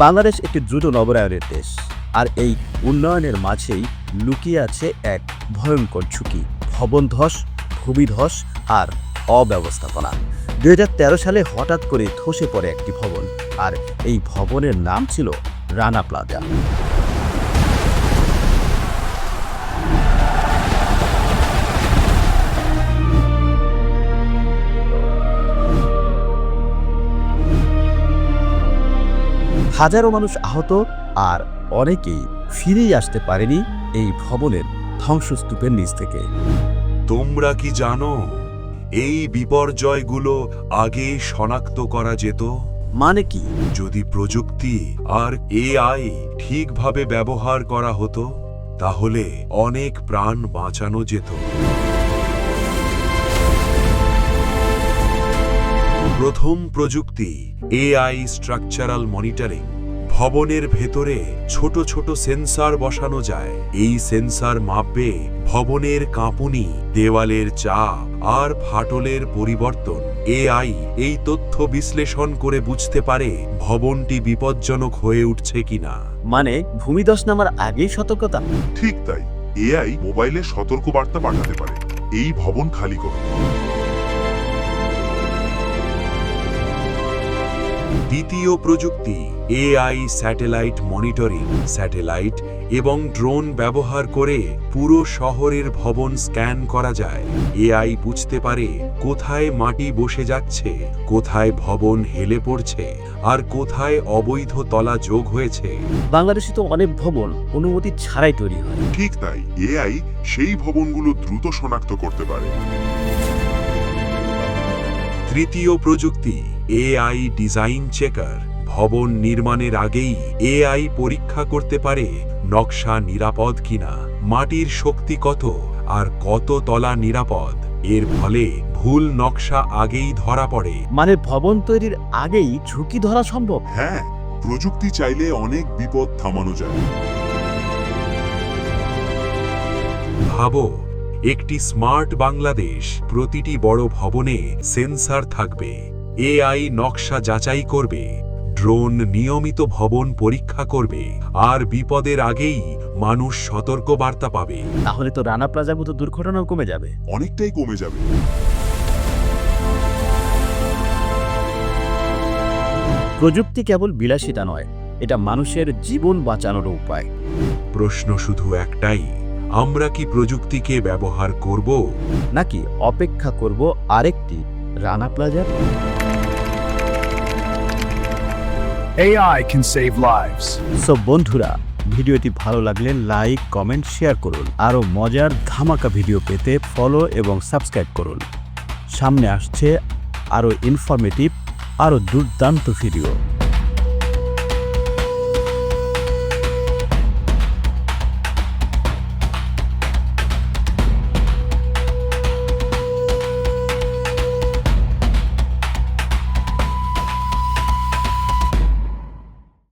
বাংলাদেশ একটি দ্রুত নগরায়নের দেশ, আর এই উন্নয়নের মাঝেই লুকিয়ে আছে এক ভয়ঙ্কর ঝুঁকি: ভবন ধস, ভূমিধস আর অব্যবস্থাপনা। 2013 সালে হঠাৎ করে ধসে পড়ে একটি ভবন, আর এই ভবনের নাম ছিল রানা প্লাজা। হাজারো মানুষ আহত, আর অনেকেই ফিরেই আসতে পারেনি এই ভবনের ধ্বংসস্তূপের নিচ থেকে। তোমরা কি জানো এই বিপর্যয়গুলো আগে শনাক্ত করা যেত? মানে কি? যদি প্রযুক্তি আর এআই ঠিকভাবে ব্যবহার করা হতো, তাহলে অনেক প্রাণ বাঁচানো যেত। প্রথম প্রযুক্তি এআই স্ট্রাকচারাল মনিটরিং। ভবনের ভেতরে ছোট ছোট সেন্সর বসানো যায়। এই সেন্সর মাপবে ভবনের কাঁপুনি, দেওয়ালের চাপ আর ফাটলের পরিবর্তন। এআই এই তথ্য বিশ্লেষণ করে বুঝতে পারে ভবনটি বিপজ্জনক হয়ে উঠছে কিনা। মানে ভূমিধস নামার আগেই সতর্কতা? ঠিক তাই। এআই মোবাইলে সতর্কবার্তা পাঠাতে পারে, এই ভবন খালি করুন। দ্বিতীয় প্রযুক্তি এআই স্যাটেলাইট মনিটরিং। স্যাটেলাইট এবং ড্রোন ব্যবহার করে পুরো শহরের ভবন স্ক্যান করা যায়। এআই বুঝতে পারে কোথায় মাটি বসে যাচ্ছে, কোথায় ভবন হেলে পড়ছে, আর কোথায় অবৈধ তলা যোগ হয়েছে। বাংলাদেশে তো অনেক ভবন অনুমতি ছাড়াই তৈরি হয়। ঠিক তাই, এআই সেই ভবনগুলো দ্রুত শনাক্ত করতে পারে। তৃতীয় প্রযুক্তি এআই ডিজাইন চেকার। ভবন নির্মাণের আগেই এআই পরীক্ষা করতে পারে নকশা নিরাপদ কিনা, মাটির শক্তি কত, আর কত তলা নিরাপদ। এর ফলে ভুল নকশা আগেই ধরা পড়ে। মানে ভবন তৈরির আগেই ঝুঁকি ধরা সম্ভব? হ্যাঁ, প্রযুক্তি চাইলে অনেক বিপদ থামানো যায়। ভাবো, একটি স্মার্ট বাংলাদেশ। প্রতিটি বড় ভবনে সেন্সর থাকবে, এআই নকশা যাচাই করবে, ড্রোন নিয়মিত ভবন পরীক্ষা করবে, আর বিপদের আগেই মানুষ সতর্ক বার্তা পাবে। তাহলে তো রানা প্লাজার মতো দুর্ঘটনাও কমে যাবে। অনেকটাই কমে যাবে। প্রযুক্তি কেবল বিলাসিতা নয়, এটা মানুষের জীবন বাঁচানোর উপায়। প্রশ্ন শুধু একটাই: আমরা কি প্রযুক্তিকে ব্যবহার করব, নাকি অপেক্ষা করব আরেকটি রানা প্লাজার? AI can save lives. So বন্ধুরা, ভিডিওটি ভালো লাগলে লাইক, কমেন্ট, শেয়ার করুন। আরও মজার ধামাকা ভিডিও পেতে ফলো এবং সাবস্ক্রাইব করুন। সামনে আসছে আরও ইনফরমেটিভ, আরও দুর্দান্ত ভিডিও।